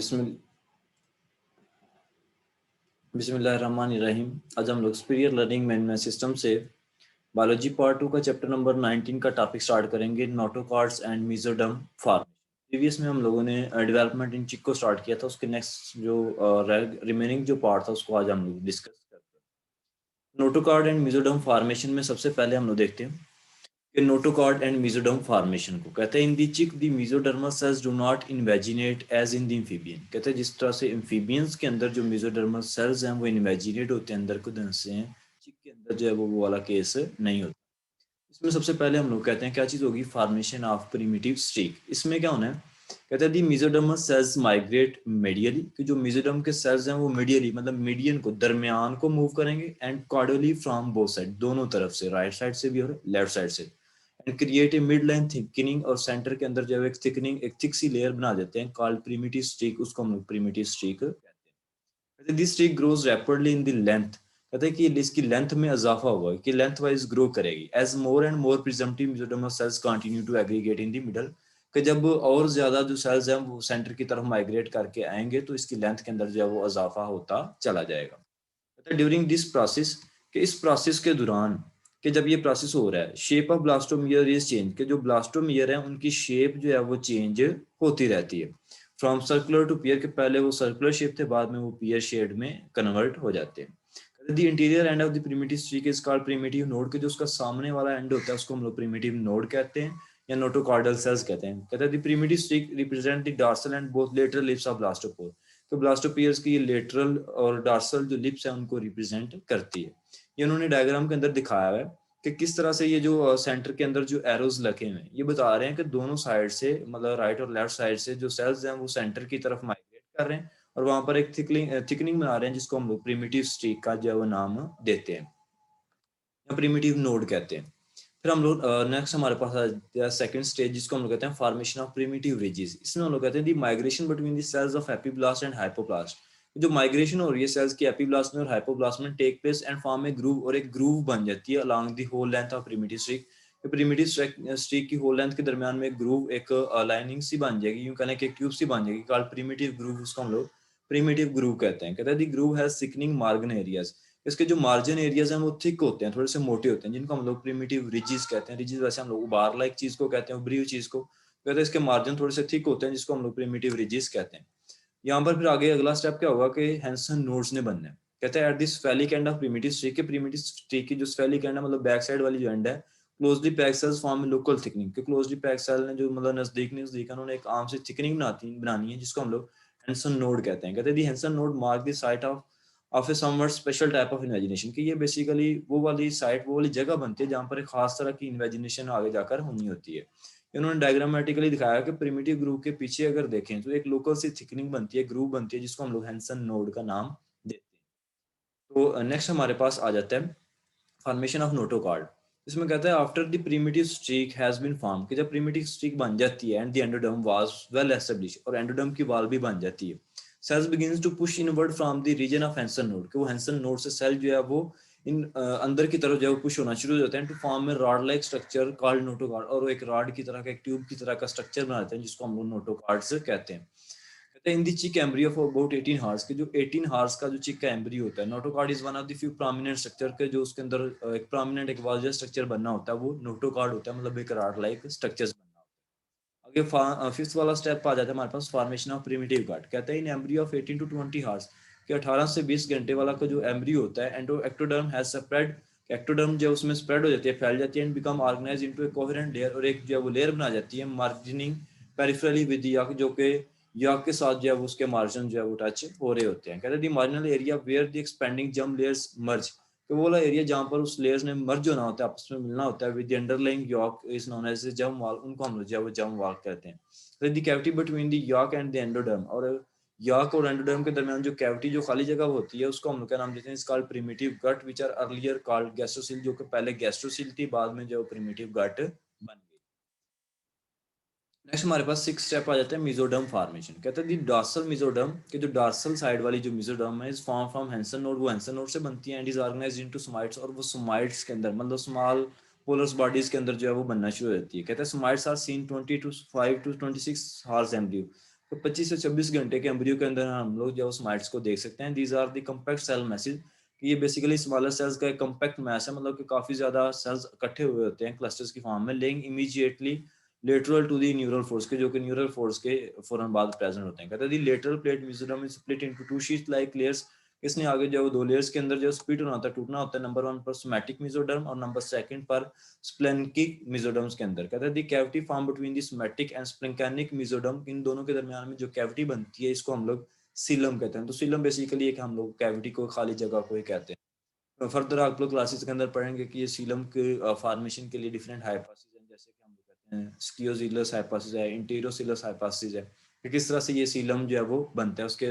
बिस्मिल बिस्मिल्लाहिर्रहमानिर्रहीम। आज हम लोग सुपीरियर लर्निंग मैनेजमेंट सिस्टम से बायोलॉजी पार्ट 2 का चैप्टर नंबर 19 का टॉपिक स्टार्ट करेंगे, नोटोकॉर्ड्स एंड मेसोडर्म फॉर्मेशन। प्रीवियस में हम लोगों ने डेवलपमेंट इन चिक को स्टार्ट किया था, उसके नेक्स्ट जो रिमेनिंग जो पार्ट था उसको आज हम लोग डिस्कस करते हैं। नोटोकॉर्ड एंड मेसोडर्म फॉर्मेशन में सबसे पहले हम लोग देखते हैं कि नोटोकॉर्ड एंड मेसोडर्म फॉर्मेशन को कहते हैं in the chick the mesodermal cells do not invaginate as in the amphibian. कहते हैं जिस तरह से एम्फीबियंस के अंदर जो मेसोडर्मल सेल्स हैं वो इन्वेजिनेट होते हैं, अंदर को धंसते हैं, चिक के अंदर जो है वो वाला केस नहीं होता। इसमें सबसे पहले हम लोग कहते हैं क्या चीज़ होगी, फॉर्मेशन ऑफ प्रिमिटिव स्ट्रीक। इसमें क्या होना है, कहते हैं दी मेसोडर्मल सेल्स माइग्रेट मीडियली, कि जो मेसोडर्म के सेल्स हैं वो मीडियली मतलब मीडियन को दरमियान को मूव करेंगे, and cordially from both side, दोनों तरफ से, राइट साइड से भी और लेफ्ट साइड से, and create a mid line thickening, और सेंटर के अंदर जो है एक थिकनिंग, एक थिक सी लेयर बना देते हैं कॉल्ड प्रिमिटिव स्ट्रीक, उसको हम लोग प्रिमिटिव स्ट्रीक कहते हैं। This streak grows rapidly in the length, कहते हैं कि इसकी लेंथ में इजाफा होगा, कि लेंथ वाइज ग्रो करेगी as more and more presumptive mesodermal cells continue to aggregate in the middle, कि जब और ज्यादा जो सेल्स हैं वो सेंटर की तरफ माइग्रेट करके आएंगे तो इसकी लेंथ के अंदर जो है वो इजाफा होता चला जाएगा। ड्यूरिंग दिस प्रोसेस, कि इस प्रोसेस के दौरान, कि जब ये प्रोसेस हो रहा है, shape of blastomere is change, के जो ब्लास्टोमियर है उनकी शेप जो है वो चेंज होती रहती है। फ्रॉम सर्कुलर टू पियर, के पहले वो सर्कुलर शेप थे, बाद में वो पियर शेड में कन्वर्ट हो जाते हैं। The interior end of the primitive streak is called primitive node, के जो उसका सामने वाला एंड होता है उसको हम लोग प्रिमिटिव नोड कहते हैं या नोटोकॉर्डल सेल्स कहते हैं। कहते हैं the primitive streak represent the dorsal and both lateral lips of blastopore, तो ब्लास्टोपियर्स की लेटरल और डार्सल जो लिप्स है उनको रिप्रेजेंट करती है। ये उन्होंने डायग्राम के अंदर दिखाया है कि किस तरह से ये जो सेंटर के अंदर जो एरोज लगे हुए हैं ये बता रहे हैं कि दोनों साइड से, मतलब राइट और लेफ्ट साइड से जो सेल्स हैं वो सेंटर की तरफ माइग्रेट कर रहे हैं, और वहां पर एक थिकनिंग बना रहे हैं जिसको हम लोग प्रिमिटिव स्ट्रीक का जो है वो नाम देते हैं या प्रिमिटिव नोड कहते हैं। फिर हम लोग नेक्स्ट हमारे पास आ सेकंड स्टेज जिसको हम लोग कहते हैं फॉर्मेशन ऑफ प्रिमिटिव रिजेस। इसमें हम लोग कहते हैं the migration between the cells of epiblast and hypoblast, जो माइग्रेशन हो रही है सेल्स की एपिब्लास्ट में और हाइपोब्लास्ट में take place and form a groove, और एक ग्रूव बन जाती है along the whole length of primitive streak. Primitive streak की होल लेंथ के दरमियान में एक ग्रूव, एक लाइनिंग सी बन जाएगी, यूं कहने की एक ट्यूब सी बन जाएगी कॉल्ड प्रिमिटिव ग्रूव, उसको हम लोग प्रिमिटिव ग्रूव कहते हैं। कहते हैं the groove has thickening margin areas, इसके जो मार्जिन एरियाज हैं वो थिक होते हैं, थोड़े से मोटे होते हैं, जिनको हम लोग प्रिमिटिव रिजिस कहते हैं। रिजिस वैसे हम लोग उबार लाइक चीज को कहते हैं, उभरी हुई चीज को कहते हैं, इसके मार्जिन थोड़े से थिक होते हैं जिसको हम लोग प्रिमिटिव रिजिस कहते हैं। यहाँ पर फिर आगे अगला स्टेप क्या होगा कि हैंसन नोड्स ने बनना है। कहते हैं at this cephalic end of primitive streak, के प्रिमिटिव स्ट्रीक की जो फेलिक एंड है मतलब बैक साइड वाली जो एंड है, closely packed cells form local thickening, के क्लोजली पैक्ड सेल ने जो मतलब नजदीक नजदीक उन्होंने एक आर्म से थिकनिंग बनानी है जिसको हम लोग हैंसन नोड कहते हैं। कहते हैं the Hensen node mark the site of a somewhat special type of imagination, कि ये बेसिकली वो वाली साइट, वो वाली जगह बनती है जहाँ पर एक खास तरह की इमेजिनेशन आगे जाकर होनी होती है। इन्होंने डायग्रामेटिकली दिखाया कि प्रिमिटिव ग्रूव के पीछे अगर देखें तो एक लोकल सी थिकनिंग बनती है, ग्रूव बनती है जिसको हम लोग हैंसन नोड का नाम देते हैं। तो नेक्स्ट हमारे पास आ जाता है फॉर्मेशन ऑफ नोटोकॉर्ड। इसमें कहता है after the primitive streak has been form, कि जब प्रिमिटिव स्ट्रीक बन जाती है and the endoderm was well establish, और एंडोडर्म की वॉल भी बन जाती है, cells begins to push inward from the region of Hensen node, कि वो हैंसन नोड से सेल जो है वो इन अंदर की तरफ जो है वो पुश होना शुरू हो जाते हैं, to form a rod like structure called notochord, और वो एक रॉड की तरह का, एक ट्यूब की तरह का स्ट्रक्चर बनाते हैं जिसको हम लोग नोटोकॉर्ड्स कहते हैं। कहते हैं in the chick embryo for about 18 hours, के जो 18 हार्स का जो चिक का एम्ब्रियो होता है, notochord is one of the few prominent structure के जो उसके अंदर एक प्रोमिनेंट एक वाल्जर स्ट्रक्चर बनना होता है वो नोटोकॉर्ड होता है, मतलब एक रॉड लाइक स्ट्रक्चर्स बनना होता है। आगे फिफ्थ वाला स्टेप आ जाता है हमारे पास फॉर्मेशन ऑफ प्रिमिटिव गार्ड। कहते हैं in embryo of 18 to 20 hours, कि 18 से 20 घंटे वाला का जो एम्ब्रियो होता है, endo ectoderm has spread, ectoderm जो उसमें स्प्रेड हो जाती है, फैल जाती है, and become organize into a coherent layer, और एक जो है वो लेयर बना जाती है मार्जिनिंग पेरिफेरली विद याक, जो कि याक के साथ जो है उसके मार्जिन जो है वो टच हो रहे होते हैं। कहते हैं the marginal area where the expanding germ layers merge, कि वो वाला एरिया जहाँ पर उस लेयर्स ने मर्ज होना होता है, आपस में मिलना होता है, with the underlying yolk is known as germ wall, उनको हम लोग जो है वो जम वॉल कहते हैं। तो the cavity between the yolk and the endoderm, और यॉक और एंडोडर्म के दरमियान जो कैविटी, जो खाली जगह होती है, उसको हम लोग क्या नाम देते हैं, इस called primitive gut, which are earlier called gastrocoel, जो कि पहले गैस्ट्रोसिल थी, बाद में जो प्रिमिटिव गट बन गई। नेक्स्ट हमारे पास सिक्स स्टेप आ जाता है मेसोडर्म फॉर्मेशन। कहते हैं दी डॉर्सल मेसोडर्म, के जो डॉर्सल साइड वाली जो मेसोडर्म है इस फॉर्म फ्रॉम हैंसन नोड, वो हैंसन नोड से बनती है, and is organised into somites, और वो सोमाइट्स के अंदर मतलब स्मॉल पोलस बॉडीज के अंदर जो है वो बनना शुरू हो जाती है। कहते हैं somites are seen 20 to 5 to 26 hours embryo, तो 25 से 26 घंटे के एम्ब्रियो के अंदर हम लोग जो सोमाइट्स को देख सकते हैं। These are the compact cell masses, ये बेसिकली स्मॉलर सेल्स का एक कॉम्पैक्ट मैस है, मतलब कि काफी ज्यादा सेल्स इकट्ठे हुए होते हैं क्लस्टर्स की फॉर्म में, लेकिन immediately lateral to the neural folds के, जो कि न्यूरल फोर्स के फौरन बाद प्रेजेंट होते हैं। कहते हैं the lateral plate mesoderm is split into two sheets like layers. इसने आगे जो दो लेयर्स के अंदर जो स्प्लिट होना होता है, टूटना होता है, नंबर 1 पर सोमैटिक मेसोडर्म और नंबर 2 पर स्प्लेनिक मेसोडर्म्स के अंदर। कहते हैं the cavity form between the somatic and splanchnic mesoderm, इन दोनों के दरमियान में जो कैविटी बनती है इसको हम लोग सीलम कहते हैं। तो सीलम बेसिकली एक हम लोग कैविटी को, खाली जगह को ही कहते हैं। फर्दर आप लोग क्लासेस के अंदर पढ़ेंगे कि ये सीलम के फॉर्मेशन के लिए डिफरेंट हाइपोथेसिस हैं, जैसे कि हम लोग कहते हैं स्कियोजिलस हाइपोथेसिस है, इंटेरोसिलस हाइपोथेसिस है, कि किस तरह से ये सीलम जो है वो बनता है, उसके